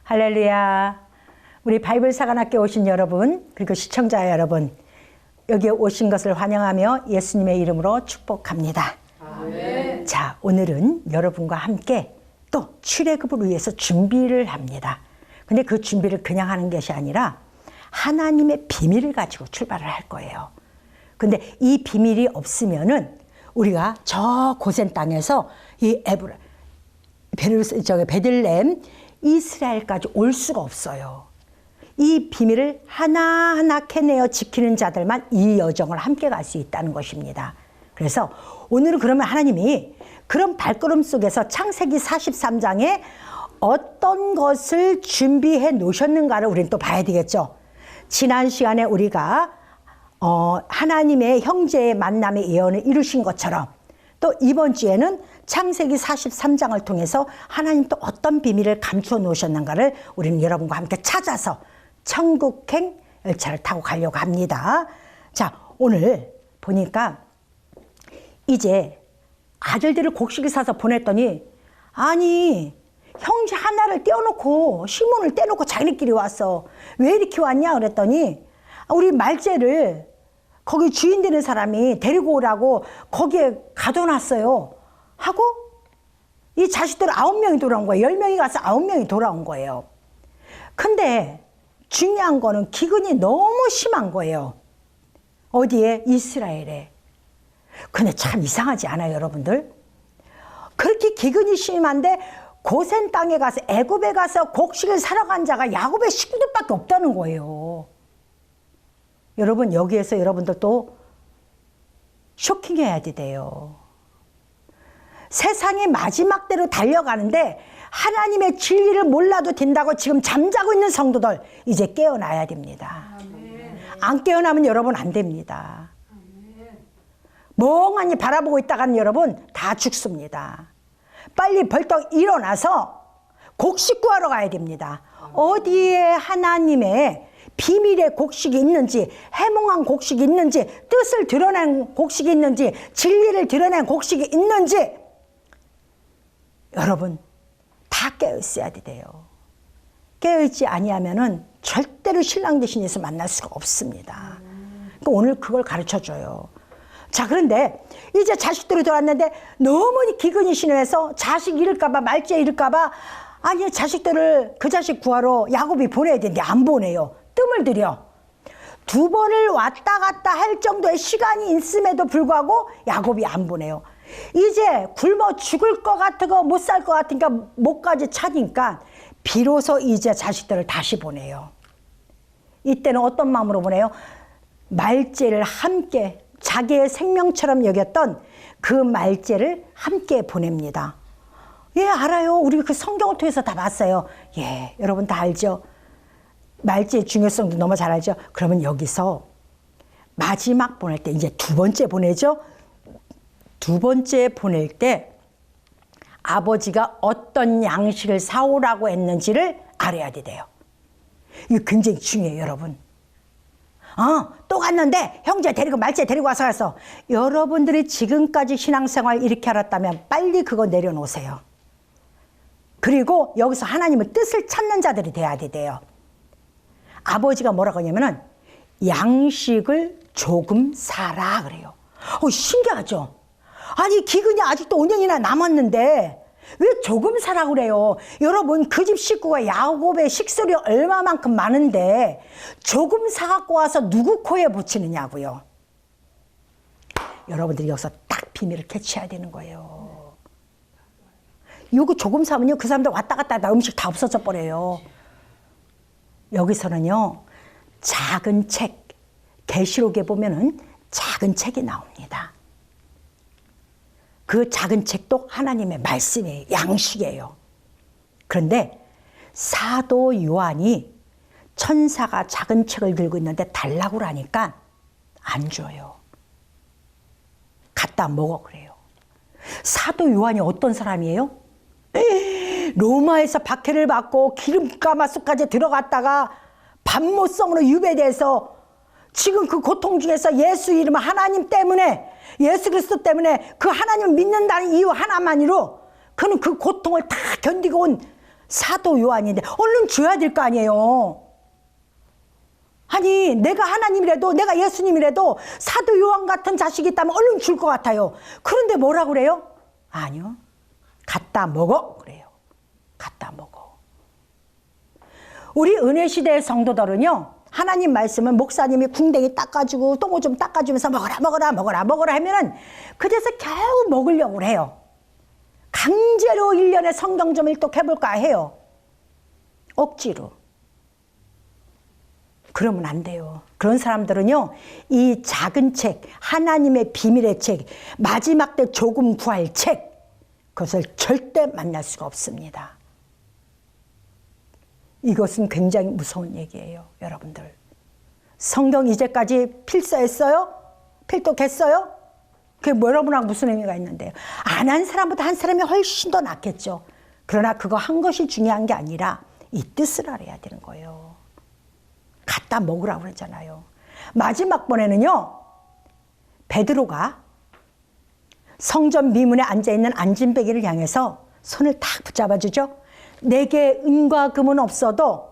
할렐루야. 우리 바이블 사관학교에 오신 여러분, 그리고 시청자 여러분, 여기에 오신 것을 환영하며 예수님의 이름으로 축복합니다. 아멘. 자, 오늘은 여러분과 함께 또 출애굽을 위해서 준비를 합니다. 근데 그 준비를 그냥 하는 것이 아니라 하나님의 비밀을 가지고 출발을 할 거예요. 근데 이 비밀이 없으면은 우리가 저 고센 땅에서 이 베들레헴 이스라엘까지 올 수가 없어요. 이 비밀을 하나하나 캐내어 지키는 자들만 이 여정을 함께 갈 수 있다는 것입니다. 그래서 오늘은 그러면 하나님이 그런 발걸음 속에서 창세기 43장에 어떤 것을 준비해 놓으셨는가를 우리는 또 봐야 되겠죠. 지난 시간에 우리가 하나님의 형제의 만남의 예언을 이루신 것처럼 또 이번 주에는 창세기 43장을 통해서 하나님 또 어떤 비밀을 감추어 놓으셨는가를 우리는 여러분과 함께 찾아서 천국행 열차를 타고 가려고 합니다. 자, 오늘 보니까 이제 아들들을 곡식을 사서 보냈더니 아니 형제 하나를 떼어놓고 시몬을 떼어놓고 자기네끼리 왔어. 왜 이렇게 왔냐 그랬더니 우리 말째를 거기 주인 되는 사람이 데리고 오라고 거기에 가둬놨어요 하고 이 자식들 9명이 돌아온 거예요. 10명이 가서 9명이 돌아온 거예요. 근데 중요한 거는 기근이 너무 심한 거예요. 어디에? 이스라엘에. 근데 참 이상하지 않아요, 여러분들? 그렇게 기근이 심한데 고센 땅에 가서 애굽에 가서 곡식을 사러 간 자가 야곱의 식구들밖에 없다는 거예요. 여러분, 여기에서 여러분들도 쇼킹해야 돼요. 세상의 마지막 대로 달려가는데 하나님의 진리를 몰라도 된다고 지금 잠자고 있는 성도들 이제 깨어나야 됩니다. 아멘. 안 깨어나면 여러분 안 됩니다. 아멘. 멍하니 바라보고 있다가는 여러분 다 죽습니다. 빨리 벌떡 일어나서 곡식 구하러 가야 됩니다. 어디에 하나님의 비밀의 곡식이 있는지, 해몽한 곡식이 있는지, 뜻을 드러낸 곡식이 있는지, 진리를 드러낸 곡식이 있는지 여러분 다 깨어있어야 돼요. 깨어있지 아니하면은 절대로 신랑 되신 예수 만날 수가 없습니다. 그러니까 오늘 그걸 가르쳐줘요. 자, 그런데 이제 자식들이 돌아왔는데 너무 기근이 심해서 자식 잃을까봐 말째 잃을까봐 아니 자식들을 그 자식 구하러 야곱이 보내야 되는데 안 보내요. 뜸을 들여. 2번을 왔다 갔다 할 정도의 시간이 있음에도 불구하고 야곱이 안 보내요. 이제 굶어 죽을 것 같고 못 살 것 같으니까 목까지 차니까 비로소 이제 자식들을 다시 보내요. 이때는 어떤 마음으로 보내요? 말째를 함께 자기의 생명처럼 여겼던 그 말째를 함께 보냅니다. 예, 알아요. 우리 그 성경을 통해서 다 봤어요. 예, 여러분 다 알죠? 말째의 중요성도 너무 잘 알죠? 그러면 여기서 마지막 보낼 때 이제 2번째 보내죠? 2번째 보낼 때 아버지가 어떤 양식을 사오라고 했는지를 알아야 돼요. 이거 굉장히 중요해요, 여러분. 또 갔는데 형제 데리고 말째 데리고 와서 가서 여러분들이 지금까지 신앙생활 이렇게 알았다면 빨리 그거 내려놓으세요. 그리고 여기서 하나님의 뜻을 찾는 자들이 돼야 돼요. 아버지가 뭐라고 하냐면은 양식을 조금 사라 그래요. 신기하죠? 아니 기근이 아직도 5년이나 남았는데 왜 조금 사라고 그래요? 여러분 그 집 식구가 야곱의 식솔이 얼마만큼 많은데 조금 사갖고 와서 누구 코에 붙이느냐고요. 여러분들이 여기서 딱 비밀을 캐치해야 되는 거예요. 이거 조금 사면요 그 사람들 왔다 갔다 하다 음식 다 없어져 버려요. 여기서는요 작은 책, 계시록에 보면은 작은 책이 나옵니다. 그 작은 책도 하나님의 말씀이에요. 양식이에요. 그런데 사도 요한이 천사가 작은 책을 들고 있는데 달라고 하니까 안 줘요. 갖다 먹어 그래요. 사도 요한이 어떤 사람이에요? 로마에서 박해를 받고 기름가마솥까지 들어갔다가 밤모성으로 유배돼서 지금 그 고통 중에서 예수 이름 하나님 때문에 예수 그리스도 때문에 그 하나님을 믿는다는 이유 하나만으로 그는 그 고통을 다 견디고 온 사도 요한인데 얼른 줘야 될 거 아니에요. 아니 내가 하나님이라도 내가 예수님이라도 사도 요한 같은 자식이 있다면 얼른 줄 것 같아요. 그런데 뭐라고 그래요? 아니요. 갖다 먹어 그래요. 갖다 먹어. 우리 은혜시대의 성도들은요, 하나님 말씀을 목사님이 궁뎅이 닦아주고 똥을 좀 닦아주면서 먹어라 먹어라 먹어라 먹어라 하면은 그래서 겨우 먹으려고 해요. 강제로 1년에 성경 좀 일독해볼까 해요. 억지로. 그러면 안 돼요. 그런 사람들은요, 이 작은 책, 하나님의 비밀의 책, 마지막 때 조금 구할 책, 그것을 절대 만날 수가 없습니다. 이것은 굉장히 무서운 얘기예요, 여러분들. 성경 이제까지 필사했어요? 필독했어요? 그게 여러분하고 무슨 의미가 있는데요? 안 한 사람보다 한 사람이 훨씬 더 낫겠죠. 그러나 그거 한 것이 중요한 게 아니라 이 뜻을 알아야 되는 거예요. 갖다 먹으라고 그러잖아요. 마지막 번에는요, 베드로가 성전 미문에 앉아있는 안진뱅이를 향해서 손을 탁 붙잡아주죠. 내게 은과 금은 없어도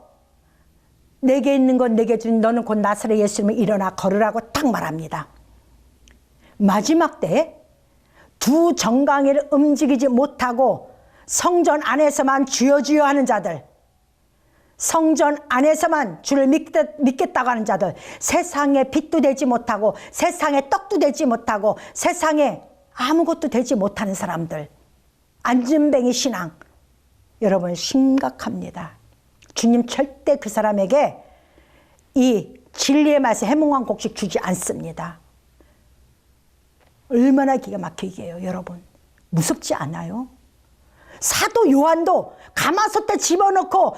내게 있는 건 내게 준 너는 곧 나사렛 예수님을 일어나 걸으라고 딱 말합니다. 마지막 때 두 정강이를 움직이지 못하고 성전 안에서만 주여 주여 하는 자들, 성전 안에서만 주를 믿겠다고 하는 자들, 세상에 빛도 되지 못하고 세상에 떡도 되지 못하고 세상에 아무것도 되지 못하는 사람들, 안진뱅이 신앙, 여러분 심각합니다. 주님 절대 그 사람에게 이 진리의 말씀 해몽한 곡식 주지 않습니다. 얼마나 기가 막히게 해요, 여러분. 무섭지 않아요? 사도 요한도 가마솥에 집어넣고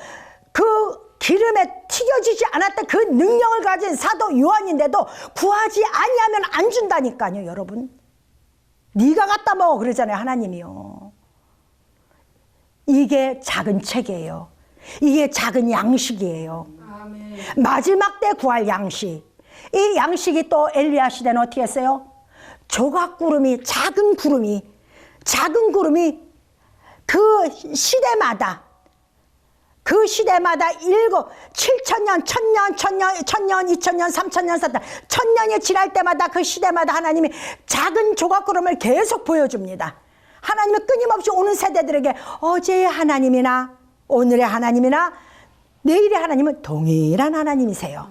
그 기름에 튀겨지지 않았던 그 능력을 가진 사도 요한인데도 구하지 아니하면 안 준다니까요, 여러분. 네가 갖다 먹어 그러잖아요, 하나님이요. 이게 작은 책이에요. 이게 작은 양식이에요. 아멘. 마지막 때 구할 양식. 이 양식이 또 엘리야 시대는 어떻게 했어요? 조각구름이, 작은 구름이 그 시대마다 7,000년, 1,000년, 2,000년, 3,000년, 4,000년, 1,000년이 지날 때마다 그 시대마다 하나님이 작은 조각구름을 계속 보여줍니다. 하나님은 끊임없이 오는 세대들에게 어제의 하나님이나 오늘의 하나님이나 내일의 하나님은 동일한 하나님이세요.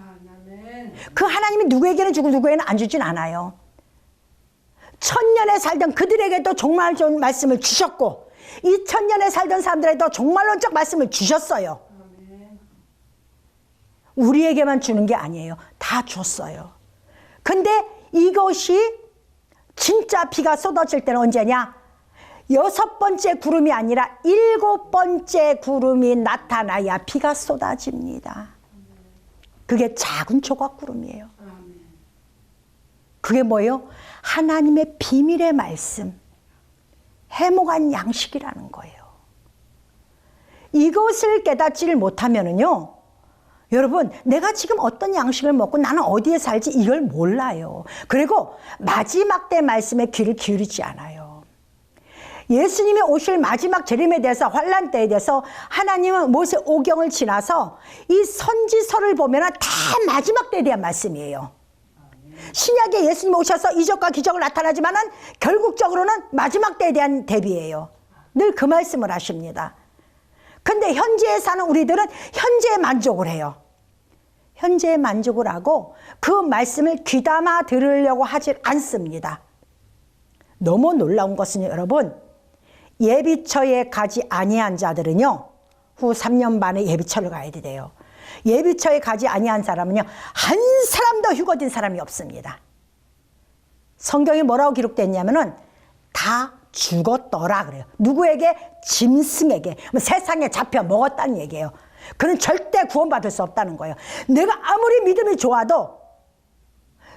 그 하나님이 누구에게는 주고 누구에게는 안 주진 않아요. 1,000년에 살던 그들에게도 종말적 말씀을 주셨고 2,000년에 살던 사람들에게도 종말론적 말씀을 주셨어요. 우리에게만 주는 게 아니에요. 다 줬어요. 근데 이것이 진짜 비가 쏟아질 때는 언제냐? 6번째 구름이 아니라 7번째 구름이 나타나야 비가 쏟아집니다. 그게 작은 조각구름이에요. 그게 뭐예요? 하나님의 비밀의 말씀, 해몽한 양식이라는 거예요. 이것을 깨닫지를 못하면은요, 여러분, 내가 지금 어떤 양식을 먹고 나는 어디에 살지 이걸 몰라요. 그리고 마지막 때 말씀에 귀를 기울이지 않아요. 예수님이 오실 마지막 재림에 대해서, 환란 때에 대해서 하나님은 모세 오경을 지나서 이 선지서를 보면 다 마지막 때에 대한 말씀이에요. 신약에 예수님 오셔서 이적과 기적을 나타나지만은 결국적으로는 마지막 때에 대한 대비예요. 늘 그 말씀을 하십니다. 근데 현재에 사는 우리들은 현재에 만족을 해요. 현재에 만족을 하고 그 말씀을 귀담아 들으려고 하지 않습니다. 너무 놀라운 것은 여러분, 예비처에 가지 아니한 자들은요, 후 3년 반에 예비처를 가야 돼요. 예비처에 가지 아니한 사람은요, 한 사람도 휴거된 사람이 없습니다. 성경에 뭐라고 기록됐냐면은 다 죽었더라 그래요. 누구에게? 짐승에게. 세상에 잡혀 먹었다는 얘기예요. 그는 절대 구원받을 수 없다는 거예요. 내가 아무리 믿음이 좋아도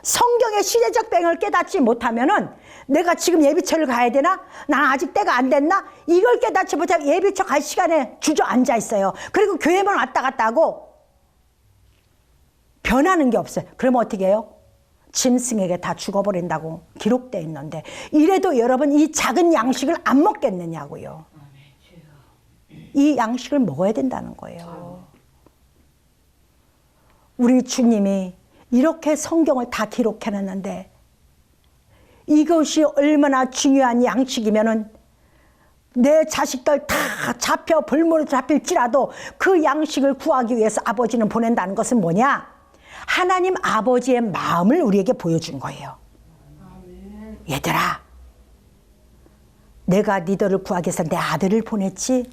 성경의 시대적 배경을 깨닫지 못하면은 내가 지금 예비처를 가야 되나? 난 아직 때가 안 됐나? 이걸 깨닫지 못하면 예비처 갈 시간에 주저앉아 있어요. 그리고 교회만 왔다 갔다 하고 변하는 게 없어요. 그러면 어떻게 해요? 짐승에게 다 죽어버린다고 기록되어 있는데, 이래도 여러분 이 작은 양식을 안 먹겠느냐고요. 이 양식을 먹어야 된다는 거예요. 우리 주님이 이렇게 성경을 다 기록해놨는데 이것이 얼마나 중요한 양식이면은 내 자식들 다 잡혀 벌모로 잡힐지라도 그 양식을 구하기 위해서 아버지는 보낸다는 것은 뭐냐? 하나님 아버지의 마음을 우리에게 보여준 거예요. 얘들아, 내가 너희들을 구하기 위해서 내 아들을 보냈지,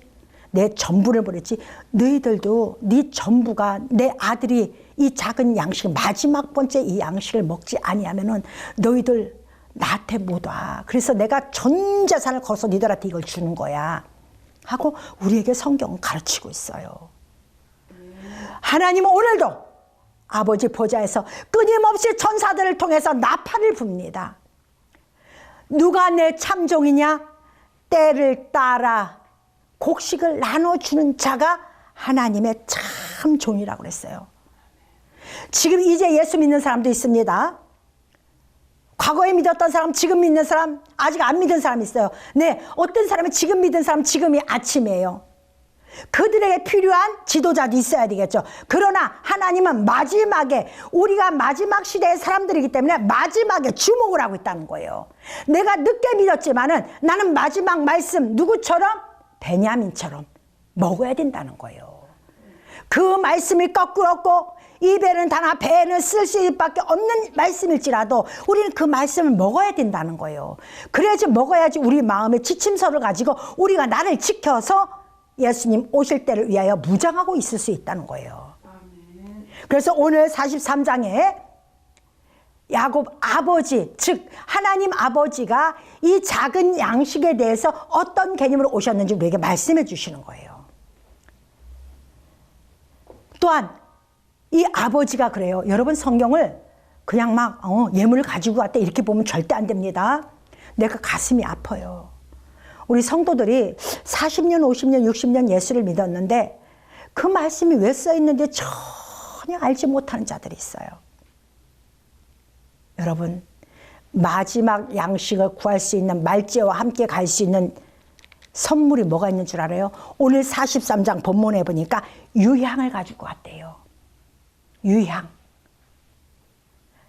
내 전부를 보냈지. 너희들도 네 전부가 내 아들이 이 작은 양식, 마지막 번째 이 양식을 먹지 아니하면은 너희들 나한테 못 와. 그래서 내가 전 재산을 걸어서 너희들한테 이걸 주는 거야 하고 우리에게 성경은 가르치고 있어요. 하나님은 오늘도 아버지 보좌에서 끊임없이 천사들을 통해서 나팔을 붑니다. 누가 내 참종이냐? 때를 따라 곡식을 나눠주는 자가 하나님의 참종이라고 그랬어요. 지금 이제 예수 믿는 사람도 있습니다. 과거에 믿었던 사람, 지금 믿는 사람, 아직 안 믿은 사람이 있어요. 네, 어떤 사람이 지금 믿은 사람, 지금이 아침이에요. 그들에게 필요한 지도자도 있어야 되겠죠. 그러나 하나님은 마지막에, 우리가 마지막 시대의 사람들이기 때문에 마지막에 주목을 하고 있다는 거예요. 내가 늦게 믿었지만은 나는 마지막 말씀 누구처럼? 베냐민처럼 먹어야 된다는 거예요. 그 말씀이 거꾸로 없고 입에는 다나 배에는 쓸 수밖에 없는 말씀일지라도 우리는 그 말씀을 먹어야 된다는 거예요. 그래야지 먹어야지 우리 마음의 지침서를 가지고 우리가 나를 지켜서 예수님 오실 때를 위하여 무장하고 있을 수 있다는 거예요. 그래서 오늘 43장에 야곱 아버지, 즉 하나님 아버지가 이 작은 양식에 대해서 어떤 개념으로 오셨는지 우리에게 말씀해 주시는 거예요. 또한 이 아버지가 그래요. 여러분 성경을 그냥 막 예물을 가지고 왔다 이렇게 보면 절대 안 됩니다. 내가 가슴이 아파요. 우리 성도들이 40년, 50년, 60년 예수를 믿었는데 그 말씀이 왜 써있는지 전혀 알지 못하는 자들이 있어요. 여러분, 마지막 양식을 구할 수 있는 말째와 함께 갈 수 있는 선물이 뭐가 있는 줄 알아요? 오늘 43장 본문에 보니까 유향을 가지고 왔대요. 유향.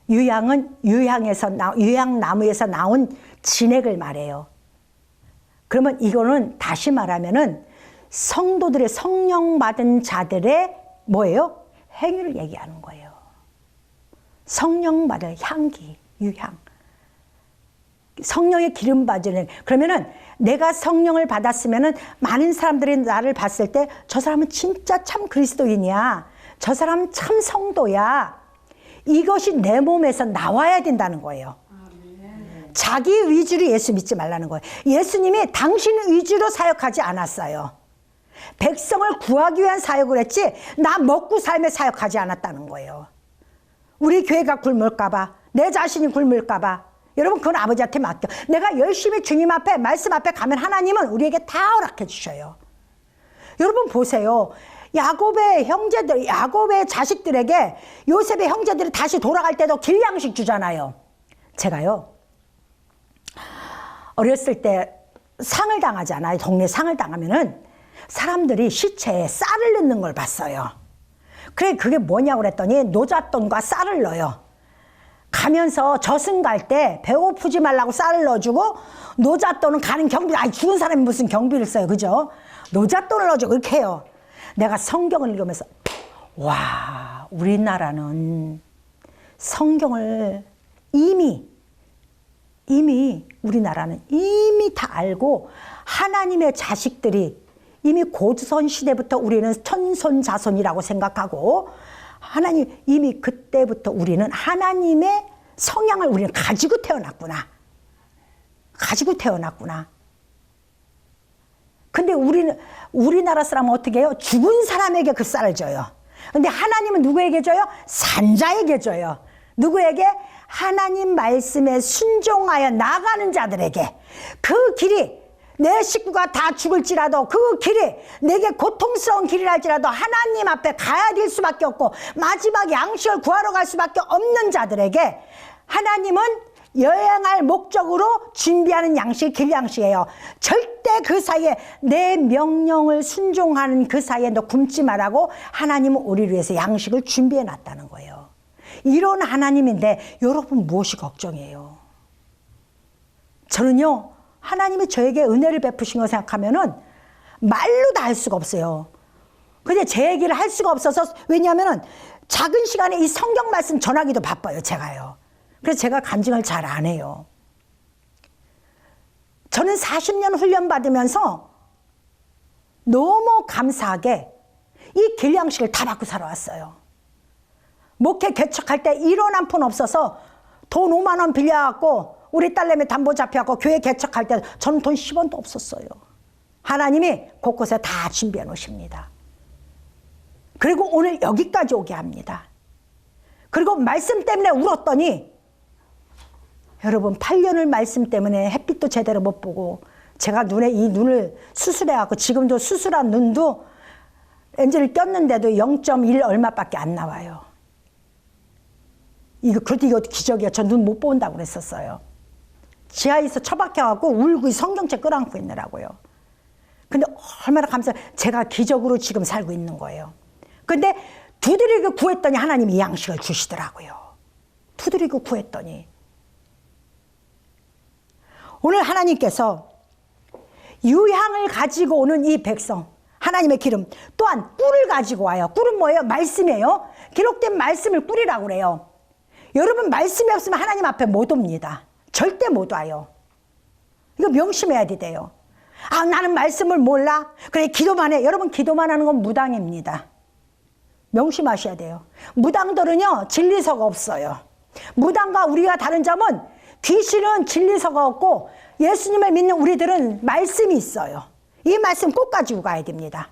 유향은 유향나무에서 나온 진액을 말해요. 그러면 이거는 다시 말하면은 성도들의 성령 받은 자들의 뭐예요? 행위를 얘기하는 거예요. 성령 받을 향기, 유향. 성령의 기름 받으는. 그러면은 내가 성령을 받았으면은 많은 사람들이 나를 봤을 때 저 사람은 진짜 참 그리스도인이야. 저 사람은 참 성도야. 이것이 내 몸에서 나와야 된다는 거예요. 자기 위주로 예수 믿지 말라는 거예요. 예수님이 당신 위주로 사역하지 않았어요. 백성을 구하기 위한 사역을 했지 나 먹고 삶에 사역하지 않았다는 거예요. 우리 교회가 굶을까 봐, 내 자신이 굶을까 봐. 여러분 그건 아버지한테 맡겨. 내가 열심히 주님 앞에 말씀 앞에 가면 하나님은 우리에게 다 허락해 주셔요. 여러분 보세요. 야곱의 형제들, 야곱의 자식들에게 요셉의 형제들이 다시 돌아갈 때도 길양식 주잖아요. 제가요 어렸을 때 상을 당하잖아요. 동네 상을 당하면은 사람들이 시체에 쌀을 넣는 걸 봤어요. 그래 그게 뭐냐고 그랬더니 노잣돈과 쌀을 넣어요. 가면서 저승 갈 때 배고프지 말라고 쌀을 넣어주고 노잣돈은 가는 경비, 아니 죽은 사람이 무슨 경비를 써요. 그죠? 노잣돈을 넣어주고 그렇게 해요. 내가 성경을 읽으면서 와, 우리나라는 성경을 이미 우리나라는 이미 다 알고 하나님의 자식들이 이미 고조선 시대부터 우리는 천손자손이라고 생각하고 하나님 이미 그때부터 우리는 하나님의 성향을 우리는 가지고 태어났구나. 근데 우리나라 사람은 어떻게 해요? 죽은 사람에게 그 쌀을 줘요. 근데 하나님은 누구에게 줘요? 산자에게 줘요. 누구에게? 하나님 말씀에 순종하여 나가는 자들에게. 그 길이 내 식구가 다 죽을지라도 그 길이 내게 고통스러운 길이랄지라도 하나님 앞에 가야 될 수밖에 없고 마지막 양식을 구하러 갈 수밖에 없는 자들에게 하나님은 여행할 목적으로 준비하는 양식이 길양식이에요. 절대 그 사이에 내 명령을 순종하는 그 사이에 너 굶지 말라고 하나님은 우리를 위해서 양식을 준비해 놨다는 거예요. 이런 하나님인데 여러분 무엇이 걱정이에요? 저는요, 하나님이 저에게 은혜를 베푸신 거 생각하면은 말로 다 할 수가 없어요. 근데 제 얘기를 할 수가 없어서, 왜냐하면은 작은 시간에 이 성경 말씀 전하기도 바빠요, 제가요. 그래서 제가 간증을 잘 안 해요. 저는 40년 훈련 받으면서 너무 감사하게 이 길양식을 다 받고 살아왔어요. 목회 개척할 때 1원 한 푼 없어서 돈 5만 원 빌려갖고 우리 딸내미 담보 잡혀갖고 교회 개척할 때 저는 돈 10원도 없었어요. 하나님이 곳곳에 다 준비해 놓으십니다. 그리고 오늘 여기까지 오게 합니다. 그리고 말씀 때문에 울었더니 여러분 8년을 말씀 때문에 햇빛도 제대로 못 보고 제가 이 눈을 수술해갖고 지금도 수술한 눈도 렌즈를 꼈는데도 0.1 얼마밖에 안 나와요. 그래도 이거 기적이야. 저 눈 못 본다고 그랬었어요. 지하에서 처박혀갖고 울고 성경책 끌어안고 있느라고요. 근데 얼마나 제가 기적으로 지금 살고 있는 거예요. 근데 두드리고 구했더니 하나님이 이 양식을 주시더라고요. 두드리고 구했더니. 오늘 하나님께서 유향을 가지고 오는 이 백성, 하나님의 기름, 또한 꿀을 가지고 와요. 꿀은 뭐예요? 말씀이에요. 기록된 말씀을 꿀이라고 그래요. 여러분 말씀이 없으면 하나님 앞에 못 옵니다. 절대 못 와요. 이거 명심해야 돼요. 아, 나는 말씀을 몰라. 그래, 기도만 해. 여러분 기도만 하는 건 무당입니다. 명심하셔야 돼요. 무당들은요 진리서가 없어요. 무당과 우리가 다른 점은 귀신은 진리서가 없고 예수님을 믿는 우리들은 말씀이 있어요. 이 말씀 꼭 가지고 가야 됩니다.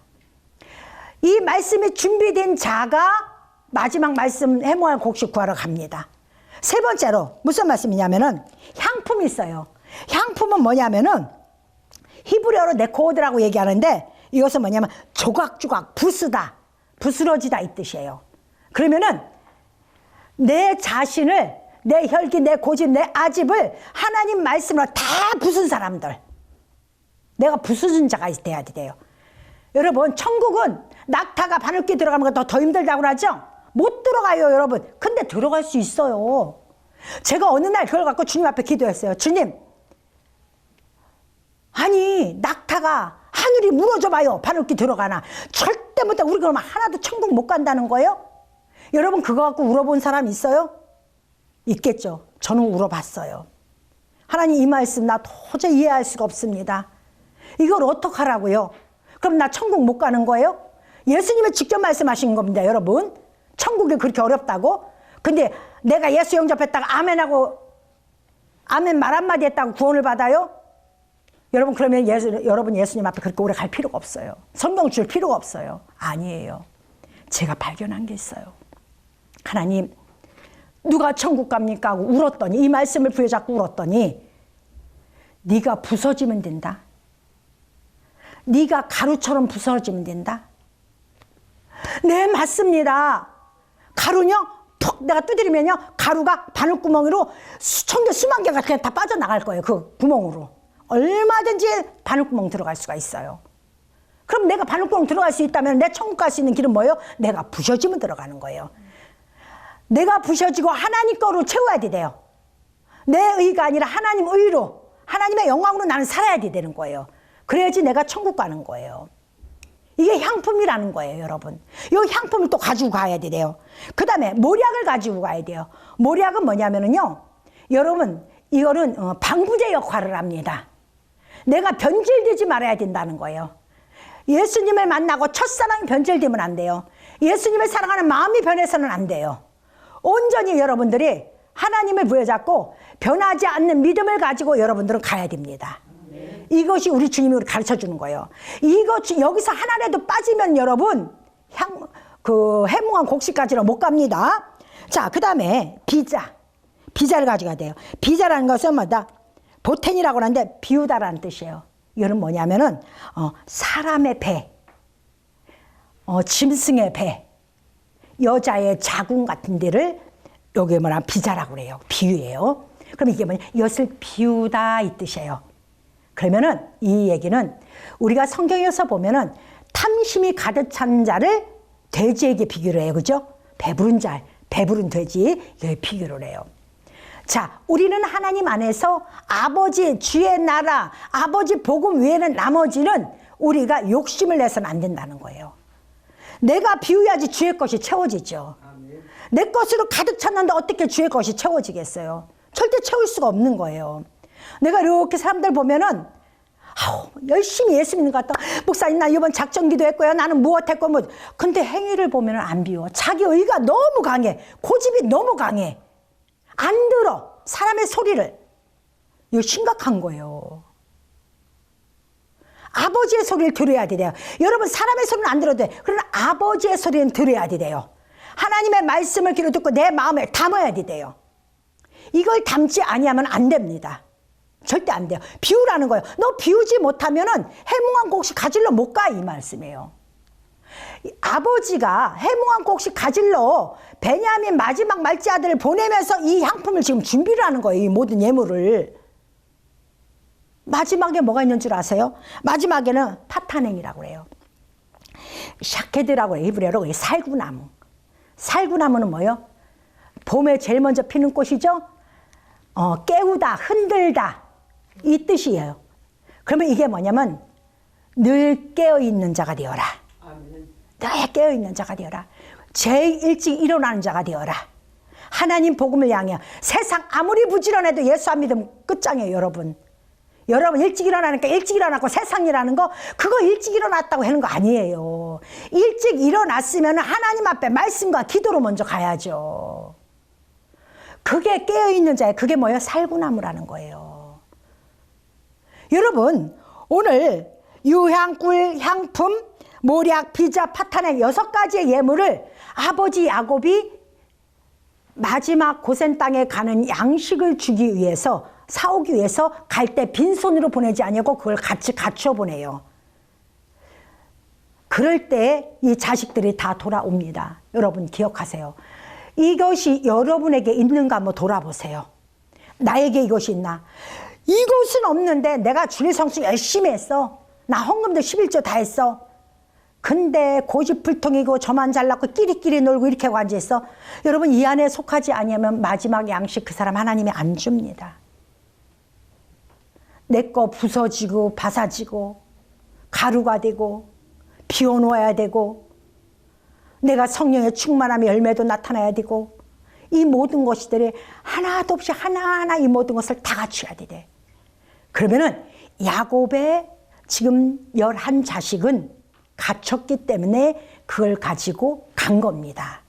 이 말씀이 준비된 자가 마지막 말씀 해모할 곡식 구하러 갑니다. 세 번째로 무슨 말씀이냐면은 향품이 있어요. 향품은 뭐냐면은 히브리어로 네코드라고 얘기하는데 이것은 뭐냐면 조각조각 부수다, 부스러지다 이 뜻이에요. 그러면은 내 자신을, 내 혈기, 내 고집, 내 아집을 하나님 말씀으로 다 부순 사람들, 내가 부수는 자가 돼야 돼요. 여러분 천국은 낙타가 바늘귀 들어가는 것도 더 힘들다고 그러죠? 못 들어가요 여러분. 근데 들어갈 수 있어요. 제가 어느 날 그걸 갖고 주님 앞에 기도했어요. 주님, 아니 낙타가 하늘이 무너져 봐요. 바늘귀 들어가나. 절대 못해. 우리 그러면 하나도 천국 못 간다는 거예요? 여러분 그거 갖고 울어본 사람 있어요? 있겠죠. 저는 울어봤어요. 하나님 이 말씀 나 도저히 이해할 수가 없습니다. 이걸 어떡하라고요? 그럼 나 천국 못 가는 거예요? 예수님이 직접 말씀하신 겁니다 여러분. 천국이 그렇게 어렵다고? 근데 내가 예수 영접했다가 아멘하고 아멘 말 한마디 했다고 구원을 받아요? 여러분 그러면 여러분 예수님 앞에 그렇게 오래 갈 필요가 없어요. 성경 줄 필요가 없어요. 아니에요. 제가 발견한 게 있어요. 하나님 누가 천국 갑니까? 하고 울었더니 이 말씀을 부여잡고 울었더니 네가 부서지면 된다. 네가 가루처럼 부서지면 된다. 네 맞습니다. 가루요? 푹 내가 두드리면요 가루가 바늘구멍으로 수천 개 수만 개가 그냥 다 빠져나갈 거예요. 그 구멍으로 얼마든지 바늘구멍 들어갈 수가 있어요. 그럼 내가 바늘구멍 들어갈 수 있다면 내 천국 갈 수 있는 길은 뭐예요? 내가 부셔지면 들어가는 거예요. 내가 부셔지고 하나님 거로 채워야 돼요. 내 의가 아니라 하나님 의로, 하나님의 영광으로 나는 살아야 되는 거예요. 그래야지 내가 천국 가는 거예요. 이게 향품이라는 거예요 여러분. 이 향품을 또 가지고 가야 돼요. 그 다음에 모략을 가지고 가야 돼요. 모략은 뭐냐면요 여러분 이거는 방부제 역할을 합니다. 내가 변질되지 말아야 된다는 거예요. 예수님을 만나고 첫사랑이 변질되면 안 돼요. 예수님을 사랑하는 마음이 변해서는 안 돼요. 온전히 여러분들이 하나님을 부여잡고 변하지 않는 믿음을 가지고 여러분들은 가야 됩니다. 이것이 우리 주님이 우리 가르쳐 주는 거예요. 여기서 하나라도 빠지면 여러분 해몽한 곡식까지는 못 갑니다. 자, 그 다음에 비자를 가져가야 돼요. 비자라는 것은 뭐다? 보텐이라고 하는데 비우다라는 뜻이에요. 이거는 뭐냐면은 사람의 배, 짐승의 배, 여자의 자궁 같은 데를 여기 비자라고 그래요. 비유예요. 그럼 이게 뭐냐? 이것을 비우다 이 뜻이에요. 그러면은 이 얘기는 우리가 성경에서 보면은 탐심이 가득 찬 자를 돼지에게 비교를 해요. 그죠? 배부른 자, 배부른 돼지, 이게 비교를 해요. 자, 우리는 하나님 안에서 아버지 주의 나라, 아버지 복음 외에는 나머지는 우리가 욕심을 내서는 안 된다는 거예요. 내가 비워야지 주의 것이 채워지죠. 내 것으로 가득 찼는데 어떻게 주의 것이 채워지겠어요? 절대 채울 수가 없는 거예요. 내가 이렇게 사람들 보면은 열심히 예수 믿는 것 같다. 목사님 나 이번 작전 기도했고요. 나는 무엇했고 뭐. 근데 행위를 보면 안 비워. 자기 의가 너무 강해. 고집이 너무 강해. 안 들어. 사람의 소리를. 이거 심각한 거예요. 아버지의 소리를 들어야 돼요. 여러분 사람의 소리는 안 들어도 돼. 그러나 아버지의 소리는 들어야 돼요. 하나님의 말씀을 귀로 듣고 내 마음에 담아야 돼요. 이걸 담지 아니하면 안 됩니다. 절대 안 돼요. 비우라는 거예요. 너 비우지 못하면은 해몽한 곡식 가질러 못 가 이 말씀이에요. 아버지가 해몽한 곡식 가질러 베냐민 마지막 말째 아들을 보내면서 이 향품을 지금 준비를 하는 거예요. 이 모든 예물을. 마지막에 뭐가 있는 줄 아세요? 마지막에는 파타냉이라고 그래요. 샤케드라고 해요. 히브리어로 살구나무. 살구나무는 뭐예요? 봄에 제일 먼저 피는 꽃이죠? 깨우다, 흔들다 이 뜻이에요. 그러면 이게 뭐냐면 늘 깨어있는 자가 되어라. 늘 깨어있는 자가 되어라. 제일 일찍 일어나는 자가 되어라. 하나님 복음을 향해. 세상 아무리 부지런해도 예수 안 믿으면 끝장이에요. 여러분 일찍 일어나니까 일찍 일어나고 세상이라는 거 그거 일찍 일어났다고 하는 거 아니에요. 일찍 일어났으면 하나님 앞에 말씀과 기도로 먼저 가야죠. 그게 깨어있는 자예요. 그게 뭐예요? 살구나무라는 거예요. 여러분 오늘 유향, 꿀, 향품, 모략, 비자, 파타냉 6가지의 예물을 아버지 야곱이 마지막 고센 땅에 가는 양식을 주기 위해서 사오기 위해서 갈 때 빈손으로 보내지 아니고 그걸 같이 갖춰 보내요. 그럴 때 이 자식들이 다 돌아옵니다. 여러분 기억하세요. 이것이 여러분에게 있는가 한번 돌아보세요. 나에게 이것이 있나? 이것은 없는데 내가 주일 성수 열심히 했어. 나 헌금도 11조 다 했어. 근데 고집불통이고 저만 잘났고 끼리끼리 놀고 이렇게 하고 앉아있어. 여러분 이 안에 속하지 아니하면 마지막 양식 그 사람 하나님이 안 줍니다. 내 거 부서지고 바사지고 가루가 되고 비워놓아야 되고 내가 성령의 충만함의 열매도 나타나야 되고 이 모든 것들이 하나도 없이 하나하나 이 모든 것을 다 갖춰야 돼. 그러면은 야곱의 지금 11자식은 갖췄기 때문에 그걸 가지고 간 겁니다.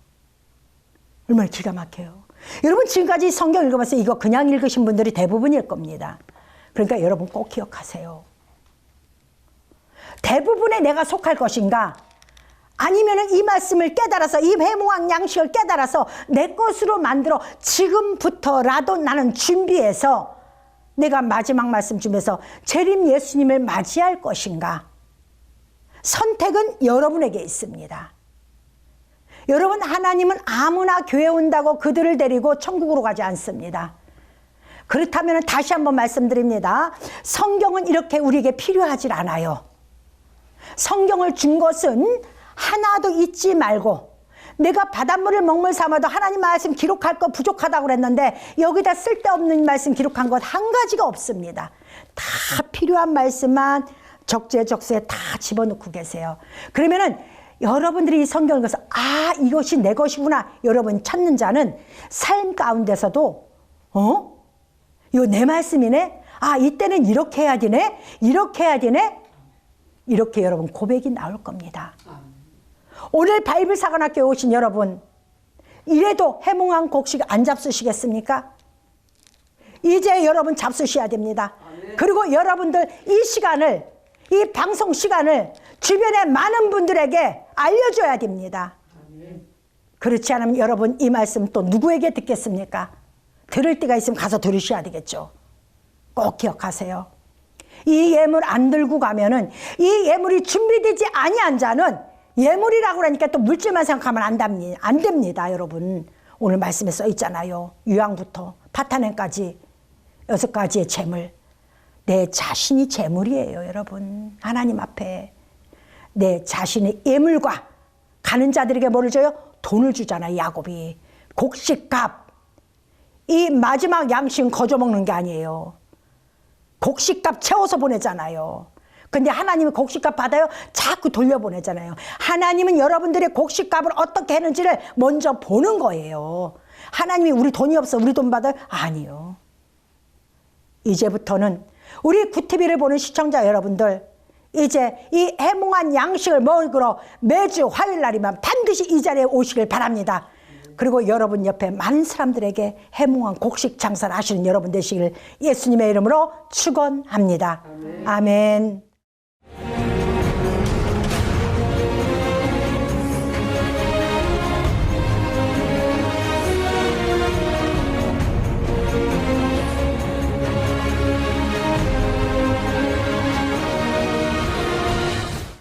얼마나 기가 막혀요. 여러분 지금까지 성경 읽어봤어요. 이거 그냥 읽으신 분들이 대부분일 겁니다. 그러니까 여러분 꼭 기억하세요. 대부분의 내가 속할 것인가? 아니면 이 말씀을 깨달아서 이 해몽한 양식을 깨달아서 내 것으로 만들어 지금부터라도 나는 준비해서 내가 마지막 말씀 준비해서 재림 예수님을 맞이할 것인가? 선택은 여러분에게 있습니다. 여러분 하나님은 아무나 교회 온다고 그들을 데리고 천국으로 가지 않습니다. 그렇다면 다시 한번 말씀드립니다. 성경은 이렇게 우리에게 필요하지 않아요. 성경을 준 것은 하나도 잊지 말고 내가 바닷물을 먹물 삼아도 하나님 말씀 기록할 거 부족하다고 그랬는데 여기다 쓸데없는 말씀 기록한 것 한 가지가 없습니다. 다 필요한 말씀만 적재적소에 다 집어넣고 계세요. 그러면은 여러분들이 이 성경을 읽어서 아 이것이 내 것이구나 여러분 찾는 자는 삶 가운데서도 이거 내 말씀이네. 아 이때는 이렇게 해야 되네. 이렇게 해야 되네. 이렇게 여러분 고백이 나올 겁니다. 오늘 바이블 사관학교에 오신 여러분 이래도 해몽한 곡식 안 잡수시겠습니까? 이제 여러분 잡수셔야 됩니다. 그리고 여러분들 이 시간을 이 방송 시간을 주변의 많은 분들에게 알려줘야 됩니다. 그렇지 않으면 여러분 이 말씀 또 누구에게 듣겠습니까? 들을 때가 있으면 가서 들으셔야 되겠죠. 꼭 기억하세요. 이 예물 안 들고 가면은 이 예물이 준비되지 아니한 자는 예물이라고 그러니까 또 물질만 생각하면 안 됩니다. 여러분 오늘 말씀에 써 있잖아요. 유향부터 파타냉까지 6가지의 재물. 내 자신이 재물이에요, 여러분. 하나님 앞에. 내 자신의 예물과 가는 자들에게 뭐를 줘요? 돈을 주잖아요, 야곱이. 곡식값. 이 마지막 양식은 거저 먹는 게 아니에요. 곡식값 채워서 보내잖아요. 근데 하나님은 곡식값 받아요? 자꾸 돌려보내잖아요. 하나님은 여러분들의 곡식값을 어떻게 했는지를 먼저 보는 거예요. 하나님이 우리 돈이 없어 우리 돈 받아요? 아니요. 이제부터는 우리 구TV를 보는 시청자 여러분들, 이제 이 해몽한 양식을 먹으러 매주 화요일 날이면 반드시 이 자리에 오시길 바랍니다. 그리고 여러분 옆에 많은 사람들에게 해몽한 곡식 장사를 하시는 여러분 되시길 예수님의 이름으로 축원합니다. 아멘.